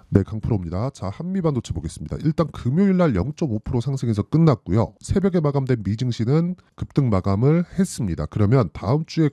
네, 강프로입니다. 자, 한미반도체 보겠습니다. 일단 금요일 날 0.5% 상승해서 끝났고요. 새벽에 마감된 미증시는 급등 마감을 했습니다. 그러면 다음 주에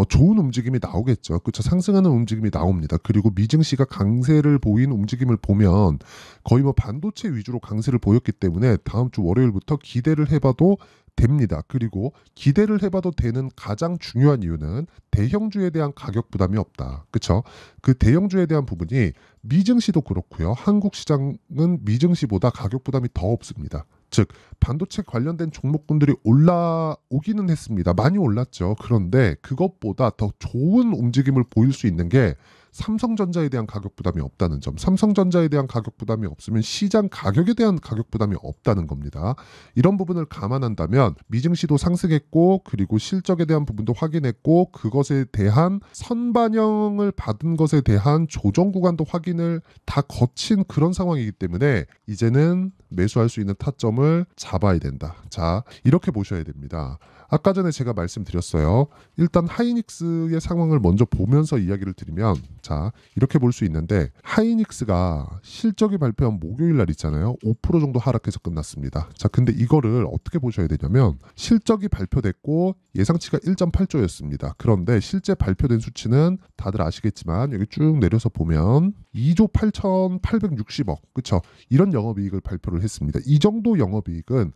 좋은 움직임이 나오겠죠. 그렇죠. 상승하는 움직임이 나옵니다. 그리고 미증시가 강세를 보인 움직임을 보면 거의 뭐 반도체 위주로 강세를 보였기 때문에 다음 주 월요일부터 기대를 해봐도 됩니다. 그리고 기대를 해봐도 되는 가장 중요한 이유는 대형주에 대한 가격 부담이 없다. 그렇죠? 그 대형주에 대한 부분이 미증시도 그렇고요. 한국 시장은 미증시보다 가격 부담이 더 없습니다. 즉 반도체 관련된 종목군들이 올라오기는 했습니다. 많이 올랐죠. 그런데 그것보다 더 좋은 움직임을 보일 수 있는 게 삼성전자에 대한 가격 부담이 없다는 점. 삼성전자에 대한 가격 부담이 없으면 시장 가격에 대한 가격 부담이 없다는 겁니다. 이런 부분을 감안한다면 미증시도 상승했고 그리고 실적에 대한 부분도 확인했고 그것에 대한 선반영을 받은 것에 대한 조정 구간도 확인을 다 거친 그런 상황이기 때문에 이제는 매수할 수 있는 타점을 잡아야 된다. 자, 이렇게 보셔야 됩니다. 아까 전에 제가 말씀드렸어요. 일단 하이닉스의 상황을 먼저 보면서 이야기를 드리면 자, 이렇게 볼 수 있는데 하이닉스가 실적이 발표한 목요일 날 있잖아요. 5% 정도 하락해서 끝났습니다. 자, 근데 이거를 어떻게 보셔야 되냐면 실적이 발표됐고 예상치가 1.8조였습니다. 그런데 실제 발표된 수치는 다들 아시겠지만 여기 쭉 내려서 보면 2조 8,860억 그쵸? 이런 영업이익을 발표를 했습니다. 이 정도 영업이익은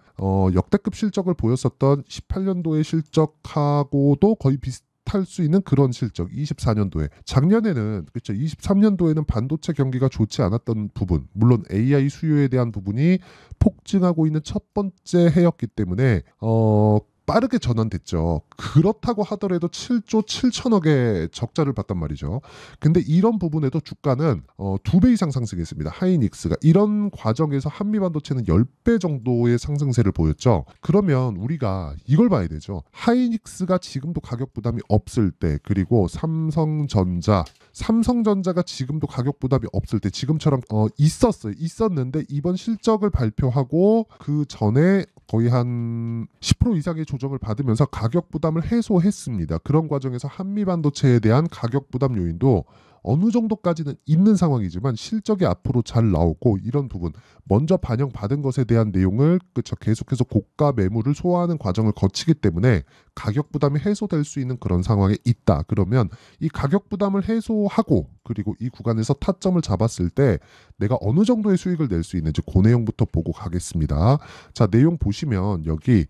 역대급 실적을 보였었던 18년도의 실적하고도 거의 비슷할 수 있는 그런 실적 24년도에 작년에는 그렇죠 23년도에는 반도체 경기가 좋지 않았던 부분 물론 AI 수요에 대한 부분이 폭증하고 있는 첫 번째 해였기 때문에 빠르게 전환됐죠. 그렇다고 하더라도 7조 7천억의 적자를 봤단 말이죠. 근데 이런 부분에도 주가는 2배 이상 상승했습니다. 하이닉스가. 이런 과정에서 한미반도체는 10배 정도의 상승세를 보였죠. 그러면 우리가 이걸 봐야 되죠. 하이닉스가 지금도 가격 부담이 없을 때 그리고 삼성전자가 지금도 가격 부담이 없을 때 지금처럼 있었는데 이번 실적을 발표하고 그 전에 거의 한 10% 이상의 조정을 받으면서 가격 부담을 해소했습니다. 그런 과정에서 한미반도체에 대한 가격 부담 요인도 어느 정도까지는 있는 상황이지만 실적이 앞으로 잘 나오고 이런 부분 먼저 반영받은 것에 대한 내용을 그쵸 계속해서 고가 매물을 소화하는 과정을 거치기 때문에 가격 부담이 해소될 수 있는 그런 상황에 있다. 그러면 이 가격 부담을 해소하고 그리고 이 구간에서 타점을 잡았을 때 내가 어느 정도의 수익을 낼 수 있는지 그 내용부터 보고 가겠습니다. 자, 내용 보시면 여기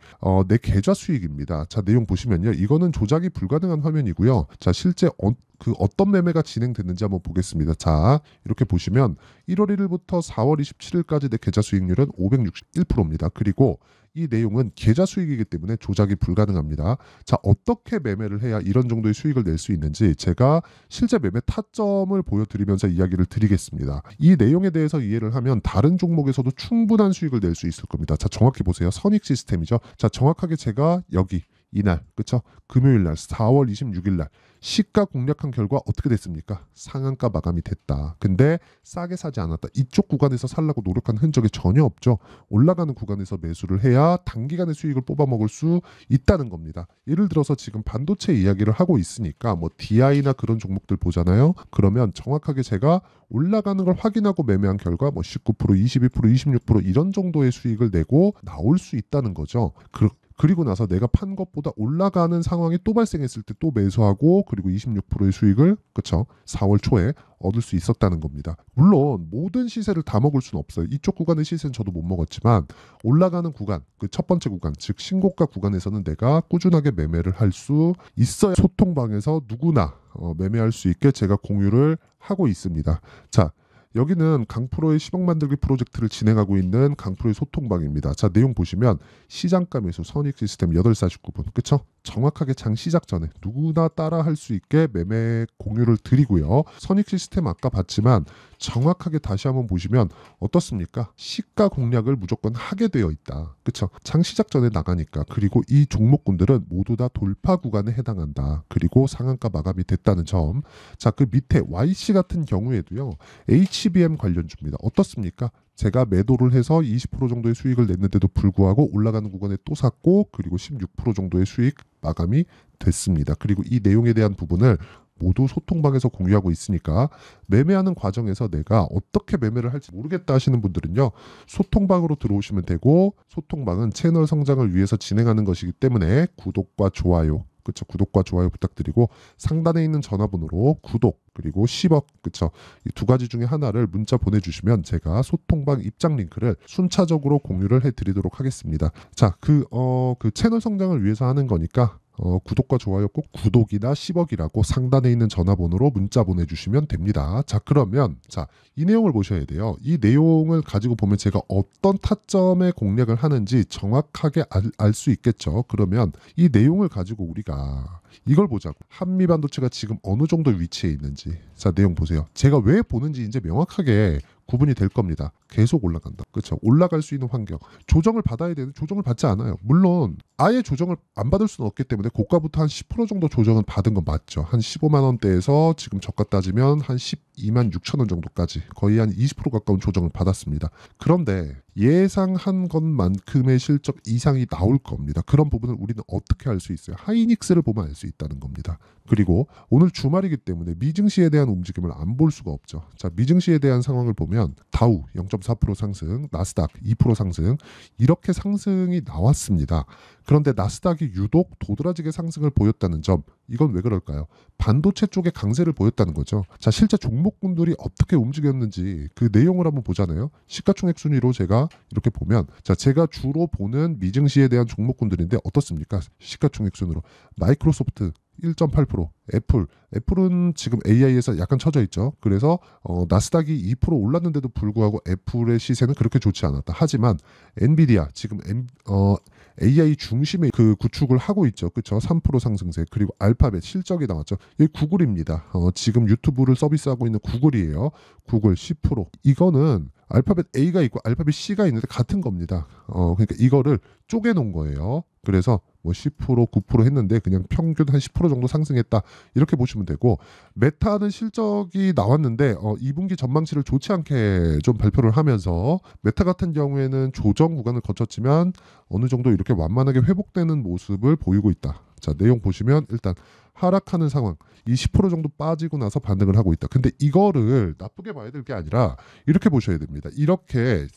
내 계좌 수익입니다. 자, 내용 보시면요. 이거는 조작이 불가능한 화면이고요. 자, 실제 어떤 매매가 진행됐는지 한번 보겠습니다. 자, 이렇게 보시면 1월 1일부터 4월 27일까지 내 계좌 수익률은 561%입니다. 그리고 이 내용은 계좌 수익이기 때문에 조작이 불가능합니다. 자, 어떻게 매매를 해야 이런 정도의 수익을 낼 수 있는지 제가 실제 매매 타점을 보여드리면서 이야기를 드리겠습니다. 이 내용에 대해서 이해를 하면 다른 종목에서도 충분한 수익을 낼 수 있을 겁니다. 자, 정확히 보세요. 선익 시스템이죠. 자, 정확하게 제가 여기 이날 그쵸? 금요일 날 4월 26일 날 시가 공략한 결과 어떻게 됐습니까? 상한가 마감이 됐다. 근데 싸게 사지 않았다. 이쪽 구간에서 살라고 노력한 흔적이 전혀 없죠. 올라가는 구간에서 매수를 해야 단기간의 수익을 뽑아먹을 수 있다는 겁니다. 예를 들어서 지금 반도체 이야기를 하고 있으니까 뭐 DI나 그런 종목들 보잖아요. 그러면 정확하게 제가 올라가는 걸 확인하고 매매한 결과 뭐 19%, 22%, 26% 이런 정도의 수익을 내고 나올 수 있다는 거죠. 그리고 나서 내가 판 것보다 올라가는 상황이 또 발생했을 때 또 매수하고 그리고 26%의 수익을 그쵸 4월 초에 얻을 수 있었다는 겁니다. 물론 모든 시세를 다 먹을 수는 없어요. 이쪽 구간의 시세는 저도 못 먹었지만 올라가는 구간 그 첫 번째 구간 즉 신고가 구간에서는 내가 꾸준하게 매매를 할 수 있어야 소통방에서 누구나 매매할 수 있게 제가 공유를 하고 있습니다. 자, 여기는 강프로의 10억 만들기 프로젝트를 진행하고 있는 강프로의 소통방입니다. 자, 내용 보시면 시장가 매수 선익 시스템 8시 49분 그쵸? 정확하게 장 시작 전에 누구나 따라 할 수 있게 매매 공유를 드리고요. 선익 시스템 아까 봤지만 정확하게 다시 한번 보시면 어떻습니까? 시가 공략을 무조건 하게 되어 있다. 그쵸? 장 시작 전에 나가니까. 그리고 이 종목군들은 모두 다 돌파 구간에 해당한다. 그리고 상한가 마감이 됐다는 점. 자, 그 밑에 YC 같은 경우에도요. HBM 관련주입니다. 어떻습니까? 제가 매도를 해서 20% 정도의 수익을 냈는데도 불구하고 올라가는 구간에 또 샀고 그리고 16% 정도의 수익 마감이 됐습니다. 그리고 이 내용에 대한 부분을 모두 소통방에서 공유하고 있으니까 매매하는 과정에서 내가 어떻게 매매를 할지 모르겠다 하시는 분들은요, 소통방으로 들어오시면 되고, 소통방은 채널 성장을 위해서 진행하는 것이기 때문에 구독과 좋아요, 그쵸, 구독과 좋아요 부탁드리고, 상단에 있는 전화번호로 구독 그리고 10억, 그쵸, 이 두 가지 중에 하나를 문자 보내주시면 제가 소통방 입장 링크를 순차적으로 공유를 해드리도록 하겠습니다. 자, 그 채널 성장을 위해서 하는 거니까 구독과 좋아요 꼭 구독이나 10억이라고 상단에 있는 전화번호로 문자 보내주시면 됩니다. 자, 그러면 이 내용을 보셔야 돼요. 이 내용을 가지고 보면 제가 어떤 타점에 공략을 하는지 정확하게 알 수 있겠죠. 그러면 이 내용을 가지고 우리가 이걸 보자고. 한미반도체가 지금 어느 정도 위치에 있는지. 자, 내용 보세요. 제가 왜 보는지 이제 명확하게 구분이 될 겁니다. 계속 올라간다. 그렇죠? 올라갈 수 있는 환경. 조정을 받아야 되는, 조정을 받지 않아요. 물론 아예 조정을 안 받을 수는 없기 때문에 고가부터 한 10% 정도 조정은 받은 건 맞죠. 한 15만 원대에서 지금 저가 따지면 한 12만 6천 원 정도까지 거의 한 20% 가까운 조정을 받았습니다. 그런데 예상한 것만큼의 실적 이상이 나올 겁니다. 그런 부분을 우리는 어떻게 알 수 있어요? 하이닉스를 보면 알 수 있다는 겁니다. 그리고 오늘 주말이기 때문에 미증시에 대한 움직임을 안 볼 수가 없죠. 자, 미증시에 대한 상황을 보면 다우 0.4% 상승, 나스닥 2% 상승, 이렇게 상승이 나왔습니다. 그런데 나스닥이 유독 도드라지게 상승을 보였다는 점, 이건 왜 그럴까요? 반도체 쪽에 강세를 보였다는 거죠. 자, 실제 종목군들이 어떻게 움직였는지 그 내용을 한번 보잖아요. 시가총액 순위로 제가 이렇게 보면, 자, 제가 주로 보는 미증시에 대한 종목군들인데 어떻습니까? 시가총액 순으로 마이크로소프트 1.8%, 애플은 지금 AI에서 약간 처져 있죠. 그래서 나스닥이 2% 올랐는데도 불구하고 애플의 시세는 그렇게 좋지 않았다. 하지만 엔비디아 지금 AI 중심의 그 구축을 하고 있죠. 그렇죠? 3% 상승세. 그리고 알파벳 실적이 나왔죠. 이 구글입니다. 지금 유튜브를 서비스하고 있는 구글이에요. 구글 10%. 이거는 알파벳 A가 있고 알파벳 C가 있는데 같은 겁니다. 그러니까 이거를 쪼개 놓은 거예요. 그래서 뭐 10%, 9% 했는데 그냥 평균 한 10% 정도 상승했다. 이렇게 보시면 되고, 메타는 실적이 나왔는데 2분기 전망치를 좋지 않게 좀 발표를 하면서 메타 같은 경우에는 조정 구간을 거쳤지만 어느 정도 이렇게 완만하게 회복되는 모습을 보이고 있다. 자, 내용 보시면 일단 하락하는 상황, 이 10% 정도 빠지고 나서 반등을 하고 있다. 근데 이거를 나쁘게 봐야 될 게 아니라 이렇게 보셔야 됩니다. 이렇게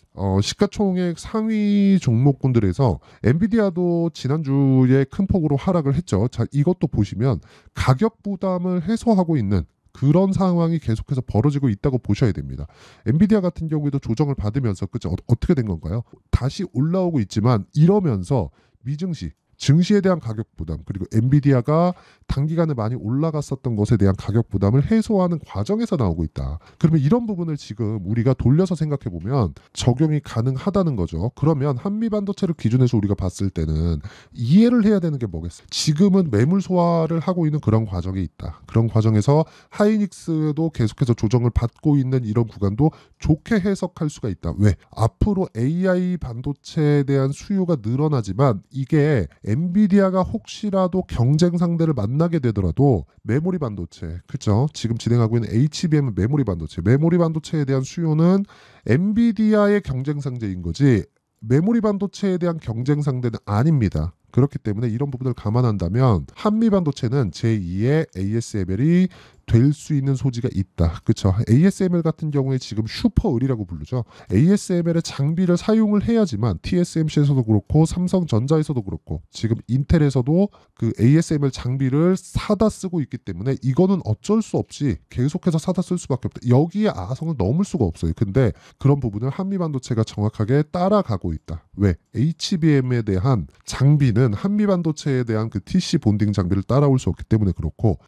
시가총액 상위 종목군들에서 엔비디아도 지난주에 큰 폭으로 하락을 했죠. 자, 이것도 보시면 가격 부담을 해소하고 있는 그런 상황이 계속해서 벌어지고 있다고 보셔야 됩니다. 엔비디아 같은 경우에도 조정을 받으면서, 그죠? 어떻게 된 건가요? 다시 올라오고 있지만 이러면서 미증시, 증시에 대한 가격 부담, 그리고 엔비디아가 단기간에 많이 올라갔었던 것에 대한 가격 부담을 해소하는 과정에서 나오고 있다. 그러면 이런 부분을 지금 우리가 돌려서 생각해 보면 적용이 가능하다는 거죠. 그러면 한미반도체를 기준해서 우리가 봤을 때는 이해를 해야 되는 게 뭐겠어요? 지금은 매물 소화를 하고 있는 그런 과정에 있다. 그런 과정에서 하이닉스도 계속해서 조정을 받고 있는 이런 구간도 좋게 해석할 수가 있다. 왜? 앞으로 AI 반도체에 대한 수요가 늘어나지만 이게 엔비디아가 혹시라도 경쟁 상대를 만나게 되더라도 메모리 반도체, 그죠? 지금 진행하고 있는 HBM은 메모리 반도체에 대한 수요는 엔비디아의 경쟁 상대인 거지 메모리 반도체에 대한 경쟁 상대는 아닙니다. 그렇기 때문에 이런 부분을 감안한다면 한미 반도체는 제2의 ASML이 될 수 있는 소지가 있다. 그렇죠? ASML 같은 경우에 지금 슈퍼을이라고 부르죠. ASML의 장비를 사용을 해야지만 TSMC에서도 그렇고 삼성전자에서도 그렇고 지금 인텔에서도 그 ASML 장비를 사다 쓰고 있기 때문에 이거는 어쩔 수 없이 계속해서 사다 쓸 수밖에 없다. 여기에 아성을 넘을 수가 없어요. 근데 그런 부분을 한미반도체가 정확하게 따라가고 있다. 왜? HBM에 대한 장비는 한미반도체에 대한 그 TC 본딩 장비를 따라올 수 없기 때문에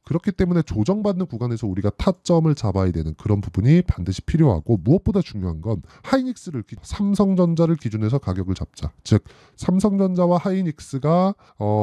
그렇기 때문에 조정받는 구간에서 우리가 타점을 잡아야 되는 그런 부분이 반드시 필요하고, 무엇보다 중요한 건 하이닉스를 삼성전자를 기준해서 가격을 잡자. 즉 삼성전자와 하이닉스가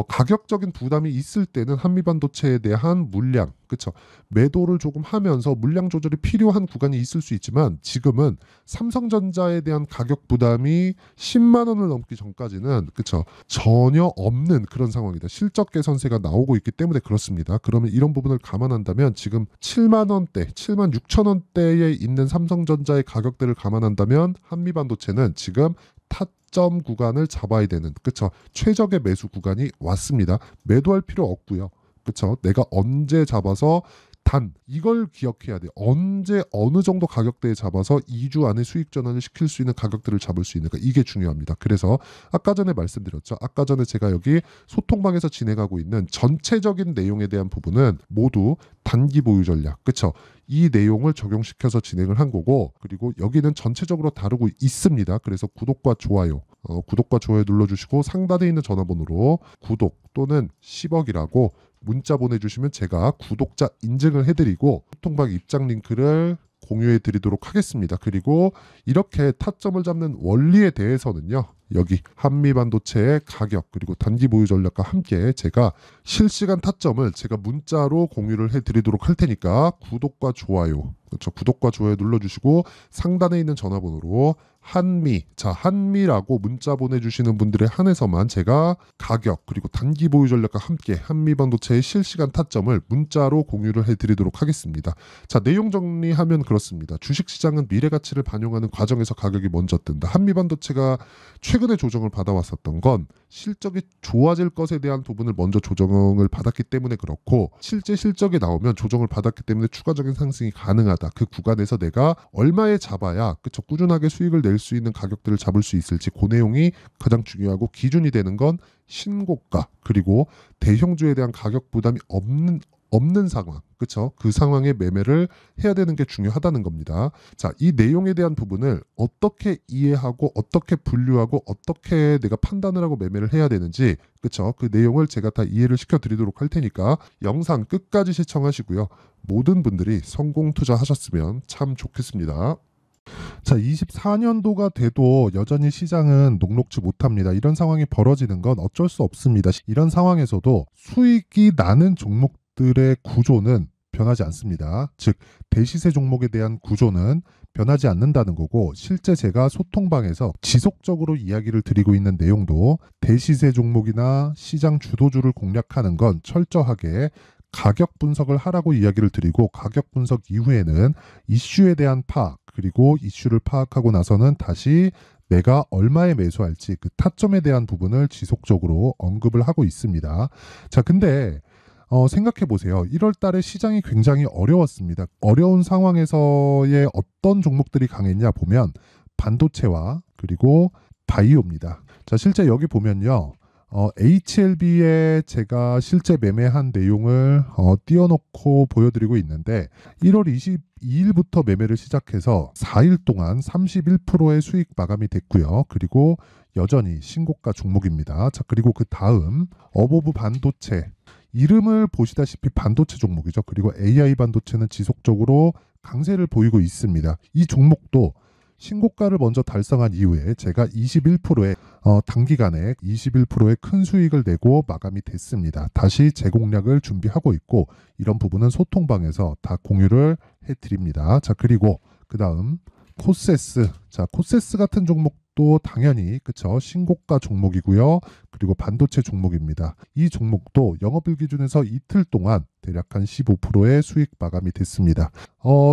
가격적인 부담이 있을 때는 한미반도체에 대한 물량, 그렇죠, 매도를 조금 하면서 물량 조절이 필요한 구간이 있을 수 있지만 지금은 삼성전자에 대한 가격 부담이 10만 원을 넘기 전까지는, 그렇죠, 전혀 없는 그런 상황이다. 실적 개선세가 나오고 있기 때문에 그렇습니다. 그러면 이런 부분을 감안한다면 지금 7만 원대, 7만 6천 원대에 있는 삼성전자의 가격대를 감안한다면 한미반도체는 지금 타점 구간을 잡아야 되는, 그렇죠, 최적의 매수 구간이 왔습니다. 매도할 필요 없고요. 그렇죠. 내가 언제 잡아서 단 이걸 기억해야 돼. 언제 어느 정도 가격대에 잡아서 2주 안에 수익 전환을 시킬 수 있는 가격대를 잡을 수 있는가, 이게 중요합니다. 그래서 아까 전에 말씀드렸죠. 아까 전에 제가 여기 소통방에서 진행하고 있는 전체적인 내용에 대한 부분은 모두 단기 보유 전략, 그쵸? 이 내용을 적용시켜서 진행을 한 거고, 그리고 여기는 전체적으로 다루고 있습니다. 그래서 구독과 좋아요 눌러주시고 상단에 있는 전화번호로 구독 또는 10억이라고 문자 보내주시면 제가 구독자 인증을 해드리고 소통방 입장 링크를 공유해 드리도록 하겠습니다. 그리고 이렇게 타점을 잡는 원리에 대해서는요, 여기 한미반도체의 가격 그리고 단기 보유 전략과 함께 제가 실시간 타점을 제가 문자로 공유를 해드리도록 할 테니까 구독과 좋아요, 그렇죠? 구독과 좋아요 눌러주시고 상단에 있는 전화번호로 한미라고 문자 보내주시는 분들에 한해서만 제가 가격 그리고 단기 보유 전략과 함께 한미반도체의 실시간 타점을 문자로 공유를 해드리도록 하겠습니다. 자, 내용 정리하면 그렇습니다. 주식시장은 미래가치를 반영하는 과정에서 가격이 먼저 뜬다. 한미반도체가 최근에 조정을 받아왔었던 건 실적이 좋아질 것에 대한 부분을 먼저 조정을 받았기 때문에 그렇고, 실제 실적이 나오면 조정을 받았기 때문에 추가적인 상승이 가능하다. 그 구간에서 내가 얼마에 잡아야 그쵸 꾸준하게 수익을 낼 수 있는 가격들을 잡을 수 있을지, 그 내용이 가장 중요하고 기준이 되는 건 신고가 그리고 대형주에 대한 가격 부담이 없는 상황, 그쵸? 그 상황에 매매를 해야 되는 게 중요하다는 겁니다. 자, 이 내용에 대한 부분을 어떻게 이해하고 어떻게 분류하고 어떻게 내가 판단을 하고 매매를 해야 되는지, 그쵸? 그 내용을 제가 다 이해를 시켜드리도록 할 테니까 영상 끝까지 시청하시고요. 모든 분들이 성공 투자하셨으면 참 좋겠습니다. 자, 24년도가 돼도 여전히 시장은 녹록지 못합니다. 이런 상황이 벌어지는 건 어쩔 수 없습니다. 이런 상황에서도 수익이 나는 종목들의 구조는 변하지 않습니다. 즉, 대시세 종목에 대한 구조는 변하지 않는다는 거고, 실제 제가 소통방에서 지속적으로 이야기를 드리고 있는 내용도 대시세 종목이나 시장 주도주를 공략하는 건 철저하게 가격 분석을 하라고 이야기를 드리고, 가격 분석 이후에는 이슈에 대한 파악, 그리고 이슈를 파악하고 나서는 다시 내가 얼마에 매수할지 그 타점에 대한 부분을 지속적으로 언급을 하고 있습니다. 자, 근데 생각해 보세요. 1월 달에 시장이 굉장히 어려웠습니다. 어려운 상황에서의 어떤 종목들이 강했냐 보면 반도체와 그리고 바이오입니다. 자, 실제 여기 보면요. HLB에 제가 실제 매매한 내용을 띄워놓고 보여드리고 있는데, 1월 22일부터 매매를 시작해서 4일 동안 31%의 수익 마감이 됐고요. 그리고 여전히 신고가 종목입니다. 자, 그리고 그 다음 어보브 반도체, 이름을 보시다시피 반도체 종목이죠. 그리고 AI 반도체는 지속적으로 강세를 보이고 있습니다. 이 종목도 신고가를 먼저 달성한 이후에 제가 21%의 단기간에 21%의 큰 수익을 내고 마감이 됐습니다. 다시 재공략을 준비하고 있고, 이런 부분은 소통방에서 다 공유를 해드립니다. 자, 그리고 그 다음 코세스. 자, 코세스 같은 종목도 당연히 그쵸 신고가 종목이고요. 그리고 반도체 종목입니다. 이 종목도 영업일 기준에서 이틀 동안 대략 한 15%의 수익 마감이 됐습니다.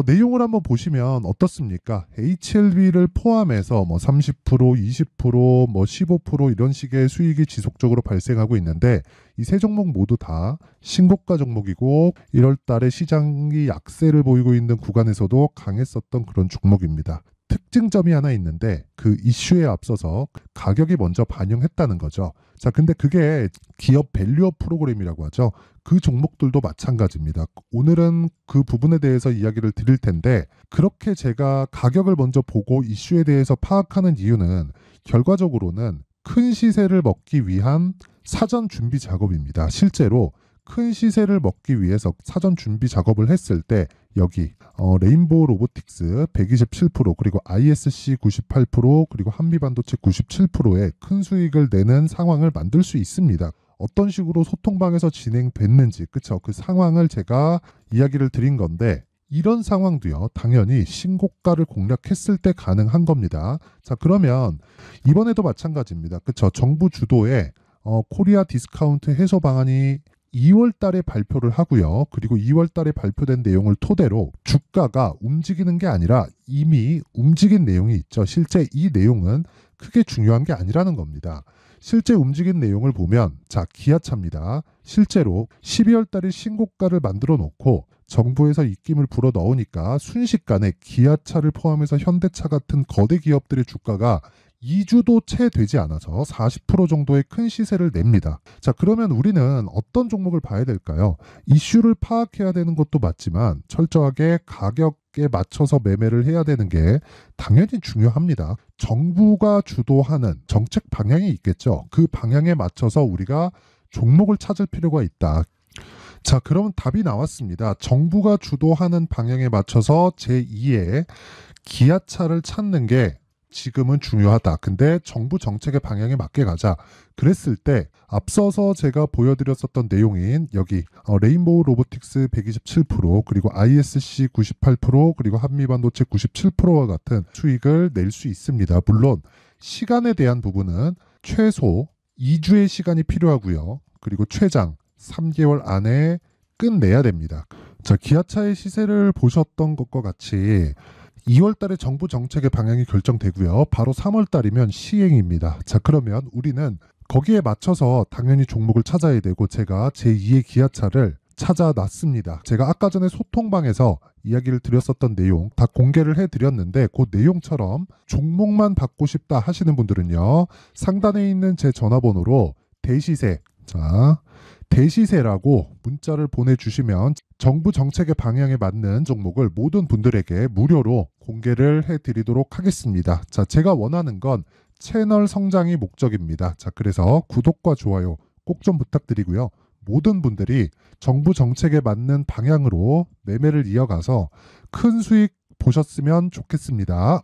내용을 한번 보시면 어떻습니까? HLB를 포함해서 30%, 20%, 15% 이런 식의 수익이 지속적으로 발생하고 있는데, 이 세 종목 모두 다 신고가 종목이고 1월 달에 시장이 약세를 보이고 있는 구간에서도 강했었던 그런 종목입니다. 특징점이 하나 있는데, 그 이슈에 앞서서 가격이 먼저 반영했다는 거죠. 자, 근데 그게 기업 밸류업 프로그램이라고 하죠. 그 종목들도 마찬가지입니다. 오늘은 그 부분에 대해서 이야기를 드릴 텐데, 그렇게 제가 가격을 먼저 보고 이슈에 대해서 파악하는 이유는 결과적으로는 큰 시세를 먹기 위한 사전 준비 작업입니다. 실제로 큰 시세를 먹기 위해서 사전 준비 작업을 했을 때 여기 레인보우 로보틱스 127% 그리고 ISC 98% 그리고 한미반도체 97%의 큰 수익을 내는 상황을 만들 수 있습니다. 어떤 식으로 소통방에서 진행됐는지, 그쵸? 그 상황을 제가 이야기를 드린 건데, 이런 상황도요, 당연히 신고가를 공략했을 때 가능한 겁니다. 자, 그러면 이번에도 마찬가지입니다. 그쵸? 정부 주도의 코리아 디스카운트 해소 방안이 2월 달에 발표를 하고요. 그리고 2월 달에 발표된 내용을 토대로 주가가 움직이는 게 아니라 이미 움직인 내용이 있죠. 실제 이 내용은 크게 중요한 게 아니라는 겁니다. 실제 움직인 내용을 보면, 자, 기아차입니다. 실제로 12월 달에 신고가를 만들어 놓고 정부에서 입김을 불어 넣으니까 순식간에 기아차를 포함해서 현대차 같은 거대 기업들의 주가가 2주도 채 되지 않아서 40% 정도의 큰 시세를 냅니다. 자, 그러면 우리는 어떤 종목을 봐야 될까요? 이슈를 파악해야 되는 것도 맞지만 철저하게 가격에 맞춰서 매매를 해야 되는 게 당연히 중요합니다. 정부가 주도하는 정책 방향이 있겠죠. 그 방향에 맞춰서 우리가 종목을 찾을 필요가 있다. 자, 그러면 답이 나왔습니다. 정부가 주도하는 방향에 맞춰서 제2의 기아차를 찾는 게 지금은 중요하다. 근데 정부 정책의 방향에 맞게 가자. 그랬을 때 앞서서 제가 보여드렸었던 내용인 여기 레인보우 로보틱스 127% 그리고 ISC 98% 그리고 한미반도체 97%와 같은 수익을 낼 수 있습니다. 물론 시간에 대한 부분은 최소 2주의 시간이 필요하고요. 그리고 최장 3개월 안에 끝내야 됩니다. 자, 기아차의 시세를 보셨던 것과 같이 2월 달에 정부 정책의 방향이 결정되고요. 바로 3월 달이면 시행입니다. 자, 그러면 우리는 거기에 맞춰서 당연히 종목을 찾아야 되고 제가 제2의 기아차를 찾아놨습니다. 제가 아까 전에 소통방에서 이야기를 드렸었던 내용 다 공개를 해드렸는데 그 내용처럼 종목만 받고 싶다 하시는 분들은요. 상단에 있는 제 전화번호로 대시세, 자, 대시세라고 문자를 보내주시면 정부 정책의 방향에 맞는 종목을 모든 분들에게 무료로 공개를 해드리도록 하겠습니다. 자, 제가 원하는 건 채널 성장이 목적입니다. 자, 그래서 구독과 좋아요 꼭 좀 부탁드리고요. 모든 분들이 정부 정책에 맞는 방향으로 매매를 이어가서 큰 수익 보셨으면 좋겠습니다.